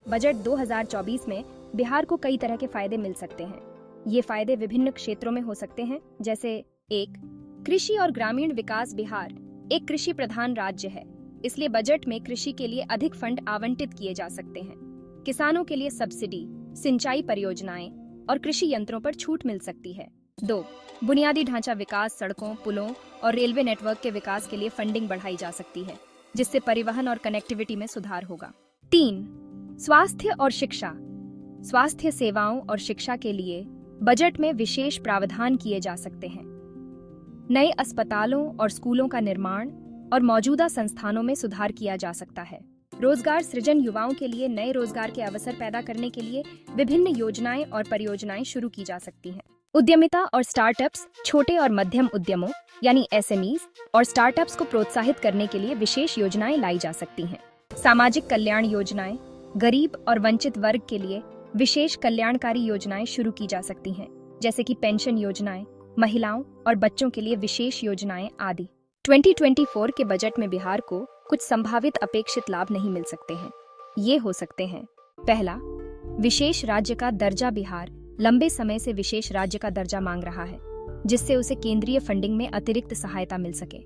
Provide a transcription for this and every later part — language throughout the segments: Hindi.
बजट 2024 में बिहार को कई तरह के फायदे मिल सकते हैं। ये फायदे विभिन्न क्षेत्रों में हो सकते हैं, जैसे 1. कृषि और ग्रामीण विकास। बिहार एक कृषि प्रधान राज्य है, इसलिए बजट में कृषि के लिए अधिक फंड आवंटित किए जा सकते हैं। किसानों के लिए सब्सिडी, सिंचाई परियोजनाएं और कृषि यंत्रों पर छूट मिल सकती है। 2. बुनियादी ढांचा विकास। सड़कों, पुलों और रेलवे नेटवर्क के विकास के लिए फंडिंग बढ़ाई जा सकती है, जिससे परिवहन और कनेक्टिविटी में सुधार होगा। 3. स्वास्थ्य और शिक्षा। स्वास्थ्य सेवाओं और शिक्षा के लिए बजट में विशेष प्रावधान किए जा सकते हैं। नए अस्पतालों और स्कूलों का निर्माण और मौजूदा संस्थानों में सुधार किया जा सकता है। रोजगार सृजन। युवाओं के लिए नए रोजगार के अवसर पैदा करने के लिए विभिन्न योजनाएं और परियोजनाएं शुरू की जा सकती हैं। उद्यमिता और स्टार्टअप्स। छोटे और मध्यम उद्यमों यानी एसएमईज और स्टार्टअप्स को प्रोत्साहित करने के लिए विशेष योजनाएं लाई जा सकती हैं। सामाजिक कल्याण योजनाएं। गरीब और वंचित वर्ग के लिए विशेष कल्याणकारी योजनाएं शुरू की जा सकती हैं, जैसे कि पेंशन योजनाएं, महिलाओं और बच्चों के लिए विशेष योजनाएं आदि। 2024 के बजट में बिहार को कुछ संभावित अपेक्षित लाभ नहीं मिल सकते हैं। ये हो सकते हैं: पहला, विशेष राज्य का दर्जा। बिहार लंबे समय से विशेष राज्य का दर्जा मांग रहा है, जिससे उसे केंद्रीय फंडिंग में अतिरिक्त सहायता मिल सके।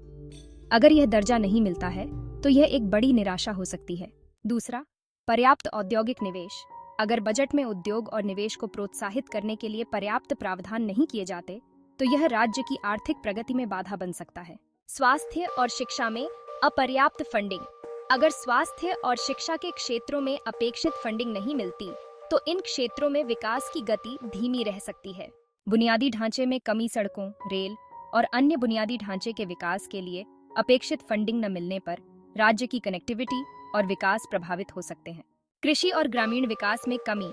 अगर यह दर्जा नहीं मिलता है तो यह एक बड़ी निराशा हो सकती है। दूसरा, पर्याप्त औद्योगिक निवेश। अगर बजट में उद्योग और निवेश को प्रोत्साहित करने के लिए पर्याप्त प्रावधान नहीं किए जाते तो यह राज्य की आर्थिक प्रगति में बाधा बन सकता है। स्वास्थ्य और शिक्षा में अपर्याप्त फंडिंग। अगर स्वास्थ्य और शिक्षा के क्षेत्रों में अपेक्षित फंडिंग नहीं मिलती तो इन क्षेत्रों में विकास की गति धीमी रह सकती है। बुनियादी ढांचे में कमी। सड़कों, रेल और अन्य बुनियादी ढांचे के विकास के लिए अपेक्षित फंडिंग न मिलने पर राज्य की कनेक्टिविटी और विकास प्रभावित हो सकते हैं। कृषि और ग्रामीण विकास में कमी।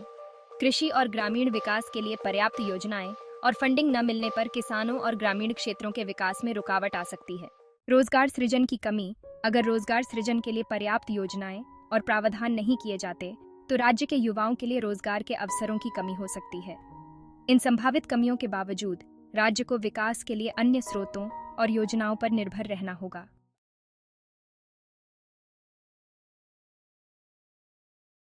कृषि और ग्रामीण विकास के लिए पर्याप्त योजनाएं और फंडिंग न मिलने पर किसानों और ग्रामीण क्षेत्रों के विकास में रुकावट आ सकती है। रोजगार सृजन की कमी। अगर रोजगार सृजन के लिए पर्याप्त योजनाएं और प्रावधान नहीं किए जाते तो राज्य के युवाओं के लिए रोजगार के अवसरों की कमी हो सकती है। इन संभावित कमियों के बावजूद राज्य को विकास के लिए अन्य स्रोतों और योजनाओं पर निर्भर रहना होगा।